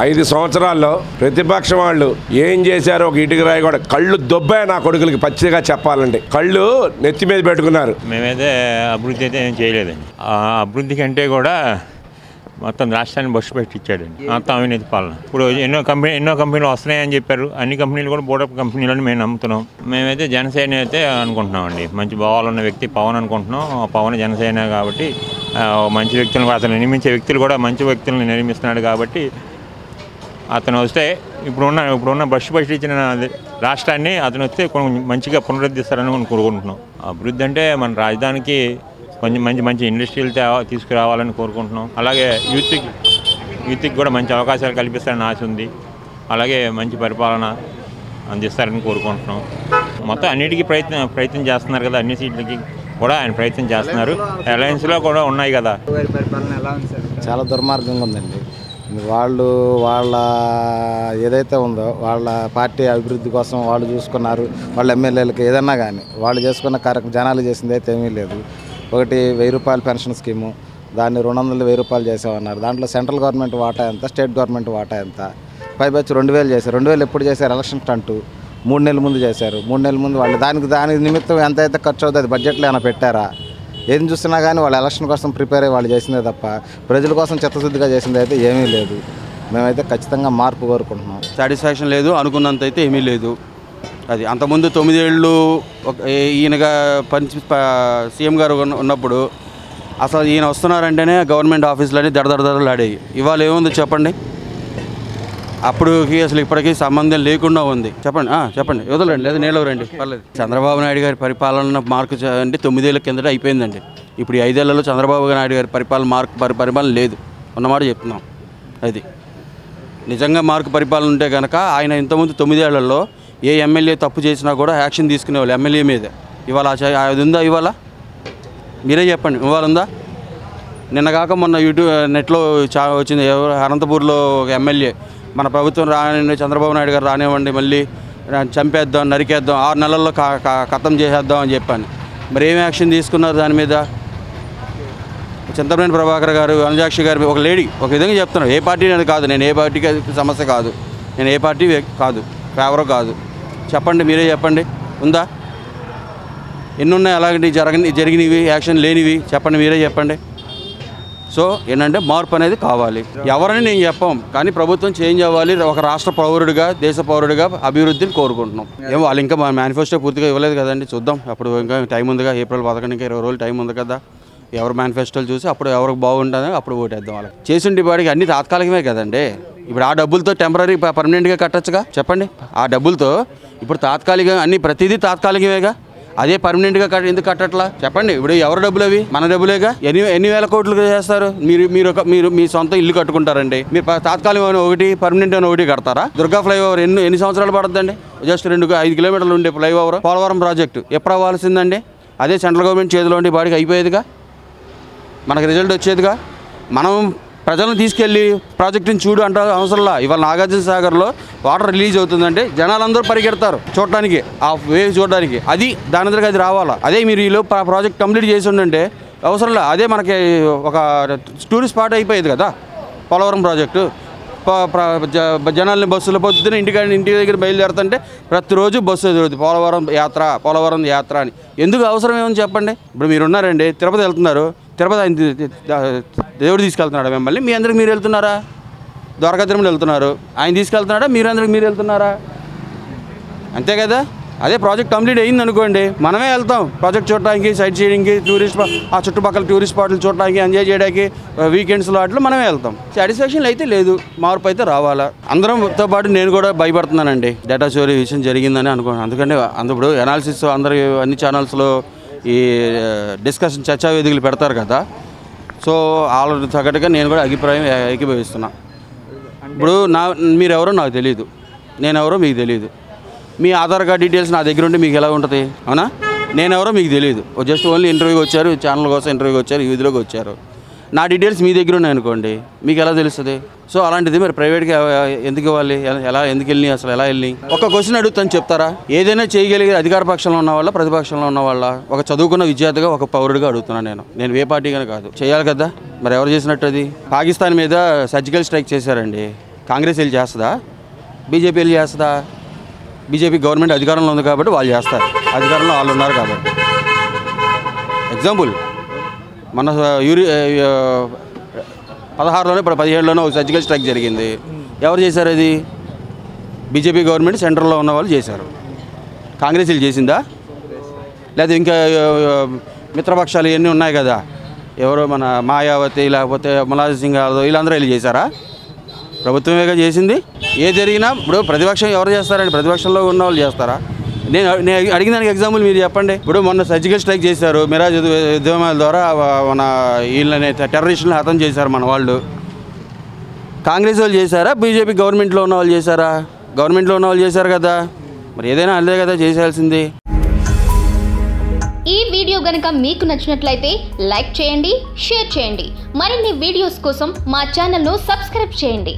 5 సంవత్సరాల్లో ప్రతిపక్షం వాళ్ళు ఏం చేశారో ఒక ఇటుక రాయి కూడా కళ్ళు దొబ్బాయి నా కొడుకులకి పచ్చిగా చెప్పాలండి. కళ్ళు నెత్తి మీద పెట్టుకున్నారు. మేమైతే అభివృద్ధి అయితే ఏం చేయలేదండి. ఆ అభివృద్ధి కంటే కూడా మొత్తం రాష్ట్రాన్ని బస్సు పెట్టి ఇచ్చాడండి. మొత్తం అవినీతి పాలన. ఇప్పుడు ఎన్నో కంపెనీలు వస్తున్నాయని చెప్పారు. అన్ని కంపెనీలు కూడా బోర్డప్ కంపెనీలని మేము నమ్ముతున్నాం. మేమైతే జనసేన అయితే అనుకుంటున్నామండి. మంచి భావాలు ఉన్న వ్యక్తి పవన్ అనుకుంటున్నాం. పవన్ జనసేన కాబట్టి మంచి వ్యక్తులను అతను నిర్మించే వ్యక్తులు కూడా మంచి వ్యక్తులను నిర్మిస్తున్నాడు కాబట్టి అతను వస్తే ఇప్పుడున్న బస్సు ఇచ్చిన రాష్ట్రాన్ని అతను వస్తే కొంచెం మంచిగా పునరుద్ధరిస్తారని కోరుకుంటున్నాం. అభివృద్ధి అంటే మన రాజధానికి కొంచెం మంచి ఇండస్ట్రీలు తీసుకురావాలని కోరుకుంటున్నాం. అలాగే యూత్కి కూడా మంచి అవకాశాలు కల్పిస్తారని ఆశ ఉంది. అలాగే మంచి పరిపాలన అందిస్తారని కోరుకుంటున్నాం. మొత్తం అన్నిటికీ ప్రయత్నం చేస్తున్నారు కదా. అన్ని సీట్లకి కూడా ఆయన ప్రయత్నం చేస్తున్నారు. అలయన్స్లో కూడా ఉన్నాయి కదా. చాలా దుర్మార్గంగా ఉందండి. వాళ్ళ ఏదైతే ఉందో వాళ్ళ పార్టీ అభివృద్ధి కోసం వాళ్ళు చూసుకున్నారు. వాళ్ళ ఎమ్మెల్యేలకి ఏదన్నా కానీ వాళ్ళు చేసుకున్న కార్యక్రమం జనాలు చేసింది అయితే ఏమీ లేదు. ఒకటి 1000 రూపాయల పెన్షన్ స్కీము, దాన్ని 200 1000 చేసామన్నారు. దాంట్లో సెంట్రల్ గవర్నమెంట్ వాటా ఎంత, స్టేట్ గవర్నమెంట్ వాటా ఎంత? పైబచ్చి 2000 చేశారు. 2000 ఎప్పుడు చేశారు? ఎలక్షన్ స్టంటు 3 నెలల ముందు చేశారు. 3 నెలల ముందు వాళ్ళు దాని నిమిత్తం ఎంత అయితే ఖర్చు అవుతుంది బడ్జెట్లో ఏమైనా పెట్టారా? ఏం చూస్తున్నా కానీ వాళ్ళు ఎలక్షన్ కోసం ప్రిపేర్ అయ్యి వాళ్ళు చేసిందే తప్ప ప్రజల కోసం చిత్తశుద్ధిగా చేసింది అయితే ఏమీ లేదు. మేమైతే ఖచ్చితంగా మార్పు కోరుకుంటున్నాం. సాటిస్ఫాక్షన్ లేదు, అనుకున్నంత అయితే ఏమీ లేదు. అది అంతకుముందు 9 ఏళ్ళు ఈయనగా సీఎం గారు ఉన్నప్పుడు అసలు ఈయన వస్తున్నారంటేనే గవర్నమెంట్ ఆఫీసులని దడదడదడలు ఆడేవి. ఇవాళ ఏముంది చెప్పండి? అప్పుడుకి అసలు ఇప్పటికీ సంబంధం లేకుండా ఉంది. చెప్పండి వదలండి, లేదా నేను రండి, పర్లేదు. చంద్రబాబు నాయుడు గారి పరిపాలన మార్కు అంటే 9 ఏళ్ళ కిందట అయిపోయిందండి. ఇప్పుడు 5 ఏళ్లలో చంద్రబాబు నాయుడు గారి పరిపాలన లేదు అన్నమాట చెప్తున్నాం. అది నిజంగా మార్కు పరిపాలన ఉంటే కనుక ఆయన ఇంతకుముందు 9 ఏళ్లలో ఏ ఎమ్మెల్యే తప్పు చేసినా కూడా యాక్షన్ తీసుకునేవాళ్ళు ఎమ్మెల్యే మీద. ఇవాళ అది ఉందా? ఇవాళ మీరే చెప్పండి, ఇవాళ ఉందా? నిన్నగాక మొన్న యూట్యూబ్ నెట్లో వచ్చింది. అనంతపూర్లో ఒక ఎమ్మెల్యే మన ప్రభుత్వం చంద్రబాబు నాయుడు గారు రానివ్వండి, మళ్ళీ చంపేద్దాం, నరికేద్దాం, 6 నెలల్లో ఖతం చేసేద్దాం అని చెప్పాను. మరి ఏం యాక్షన్ తీసుకున్నారు దాని మీద? చింతమనేని ప్రభాకర్ గారు, అనుజాక్షి గారు, ఒక లేడీ ఒక విధంగా చెప్తున్నారు. ఏ పార్టీ అనేది కాదు, నేను ఏ పార్టీకి సమస్య కాదు, నేను ఏ పార్టీ కాదు, ఫేవర్ కాదు. చెప్పండి, మీరే చెప్పండి, ఉందా? ఎన్ని ఉన్నాయి అలాంటి జరిగినవి యాక్షన్ లేనివి? చెప్పండి, మీరే చెప్పండి. సో ఏంటంటే మార్పు అనేది కావాలి. ఎవరని నేను చెప్పాం, కానీ ప్రభుత్వం చేంజ్ అవ్వాలి. ఒక రాష్ట్ర పౌరుడిగా, దేశ పౌరుడిగా అభివృద్ధిని కోరుకుంటున్నాం. ఏమో వాళ్ళు ఇంకా మా మేనిఫెస్టో పూర్తిగా ఇవ్వలేదు కదండి, చూద్దాం. అప్పుడు ఇంకా టైం ఉందిగా, ఏప్రిల్ 11 ఇంకా 20 రోజులు టైం ఉంది కదా. ఎవరు మేనిఫెస్టోలు చూసి అప్పుడు ఎవరికి బాగుంటుందో అప్పుడు ఓటేద్దాం. వాళ్ళకి చేసిన వాడికి అన్ని తాత్కాలికమే కదండి. ఇప్పుడు ఆ డబ్బులతో టెంపరీ పర్మనెంట్గా కట్టచ్చుగా? చెప్పండి. ఆ డబ్బులతో ఇప్పుడు తాత్కాలికంగా అన్ని ప్రతిదీ తాత్కాలికమేగా, అదే పర్మనెంట్గా ఎందుకు కట్టట్లా? చెప్పండి. ఇప్పుడు ఎవరి డబ్బులు అవి? మన డబ్బులేగా. ఎన్ని వేల కోట్లు చేస్తారు? మీరు మీ సొంత ఇల్లు కట్టుకుంటారండి, మీరు తాత్కాలికమైన ఒకటి, పర్మనెంట్ అని ఒకటి కడతారా? దుర్గా ఫ్లైఓవర్ ఎన్ని సంవత్సరాలు పడుతుందండి? జస్ట్ 5 కిలోమీటర్లు ఉండే ఫ్లైఓవర్. పోలవరం ప్రాజెక్టు ఎప్పుడు అవ్వాల్సిందండి? అదే సెంట్రల్ గవర్నమెంట్ చేతిలో ఉండి బాడీకి అయిపోయేదిగా, మనకు రిజల్ట్ వచ్చేదిగా. మనం ప్రజలను తీసుకెళ్ళి ప్రాజెక్టుని చూడు అంటే అవసరంలా. ఇవాళ నాగార్జున సాగర్లో వాటర్ రిలీజ్ అవుతుందంటే జనాలందరూ పరిగెడతారు చూడటానికి, ఆ వేవ్ చూడడానికి. అది దాని దగ్గర అది రావాలా. అదే మీరు ఈలో ప్రాజెక్ట్ కంప్లీట్ చేసి ఉండంటే అవసరంలా. అదే మనకి ఒక టూరిస్ట్ స్పాట్ అయిపోయేది కదా పోలవరం ప్రాజెక్టు. జనాల్ని బస్సులో పొద్దున ఇంటి దగ్గర బయలుదేరుతుంటే ప్రతిరోజు బస్సు ఎదురుతుంది, పోలవరం యాత్ర అని. ఎందుకు అవసరం ఏమని చెప్పండి? ఇప్పుడు మీరు ఉన్నారండి, తిరుపతి వెళ్తున్నారు, తిరుపతి ఆయన దేవుడు తీసుకెళ్తున్నాడా మిమ్మల్ని? మీ అందరికి మీరు వెళ్తున్నారా? ద్వారకా తిరుమల వెళ్తున్నారు, ఆయన తీసుకెళ్తున్నాడా? మీరు వెళ్తున్నారా? అంతే కదా. అదే ప్రాజెక్ట్ కంప్లీట్ అయ్యింది అనుకోండి, మనమే వెళ్తాం ప్రాజెక్ట్ చూడడానికి, సైట్ సీయింగ్కి, ఆ చుట్టుపక్కల టూరిస్ట్ స్పాట్లు చూడడానికి, ఎంజాయ్ చేయడానికి, వీకెండ్స్లో వాటిలో మనమే వెళ్తాం. సాటిస్ఫాక్షన్ అయితే లేదు, మార్పు అయితే రావాలా. అందరంతో పాటు నేను కూడా భయపడుతున్నానండి, డేటా చోరీ విషయం జరిగిందని అనుకున్నాను. అందుకని ఇప్పుడు అనాలిసిస్ అందరూ అన్ని ఛానల్స్లో ఈ డిస్కషన్ చర్చా వేదికలు పెడతారు కదా. సో వాళ్ళ తగ్గట్టుగా నేను కూడా అభిప్రాయం ఏకీభవిస్తున్నా. ఇప్పుడు మీరెవరో నాకు తెలియదు, నేనెవరో మీకు తెలియదు. మీ ఆధార్ కార్డ్ డీటెయిల్స్ నా దగ్గర ఉంటే మీకు ఎలా ఉంటుంది? అవునా? నేనెవరో మీకు తెలియదు, జస్ట్ ఓన్లీ ఇంటర్వ్యూకి వచ్చారు, ఛానల్ కోసం ఇంటర్వ్యూకి వచ్చారు, ఈ విధిలోకి వచ్చారు. నా డీటెయిల్స్ మీ దగ్గర ఉన్నాయి అనుకోండి, మీకు ఎలా తెలుస్తుంది? సో అలాంటిది మరి ప్రైవేట్గా ఎందుకు ఇవ్వాలి? ఎందుకు వెళ్ళి అసలు ఎలా వెళ్ళి? ఒక క్వశ్చన్ అడుగుతాను, చెప్తారా? ఏదైనా చేయగలిగే అధికార పక్షంలో ఉన్న వాళ్ళ, ప్రతిపక్షంలో ఉన్న వాళ్ళ, ఒక చదువుకున్న విద్యార్థిగా, ఒక పౌరుడిగా అడుగుతున్నాను. నేను ఏ పార్టీగానే కాదు, చేయాలి కదా. మరి ఎవరు చేసినట్టు? అది పాకిస్తాన్ మీద సర్జికల్ స్ట్రైక్ చేశారండి. కాంగ్రెస్ వెళ్ళి చేస్తుందా, బీజేపీ వెళ్ళి చేస్తుందా? బీజేపీ గవర్నమెంట్ అధికారంలో ఉంది కాబట్టి వాళ్ళు చేస్తారు, అధికారంలో వాళ్ళు ఉన్నారు కాబట్టి. ఎగ్జాంపుల్ మన 16లోనే ఇప్పుడు 17లోనే ఒక సర్జికల్ స్ట్రైక్ జరిగింది. ఎవరు చేశారు అది? బీజేపీ గవర్నమెంట్ సెంట్రల్లో ఉన్న వాళ్ళు చేశారు. కాంగ్రెస్ వీళ్ళు చేసిందా? లేదా ఇంకా మిత్రపక్షాలు ఇవన్నీ ఉన్నాయి కదా, ఎవరో మన మాయావతి లేకపోతే ములాయం సింగ్ యాదవ్ వీళ్ళందరూ వెళ్ళి చేశారా? ప్రభుత్వమేగా చేసింది. ఏ జరిగినా ఇప్పుడు ప్రతిపక్షం ఎవరు చేస్తారండి? ప్రతిపక్షంలో ఉన్న వాళ్ళు చేస్తారా? నేను అడిగిన దానికి ఎగ్జాంపుల్ మీరు చెప్పండి. ఇప్పుడు మొన్న సర్జికల్ స్ట్రైక్ చేశారు, మిరాజ్ ఉద్యమాల ద్వారా మన వీళ్ళని టెర్రరిస్టులను హతం చేశారు మన వాళ్ళు. కాంగ్రెస్ వాళ్ళు చేశారా, బీజేపీ గవర్నమెంట్లో ఉన్న వాళ్ళు చేశారా? గవర్నమెంట్లో ఉన్న వాళ్ళు చేశారు కదా, మరి ఏదైనా అదే కదా చేయాల్సింది. ఈ వీడియో గనుక మీకు నచ్చినట్లయితే లైక్ చేయండి, షేర్ చేయండి. మరిన్ని వీడియోస్ కోసం మా ఛానల్ను సబ్స్క్రైబ్ చేయండి.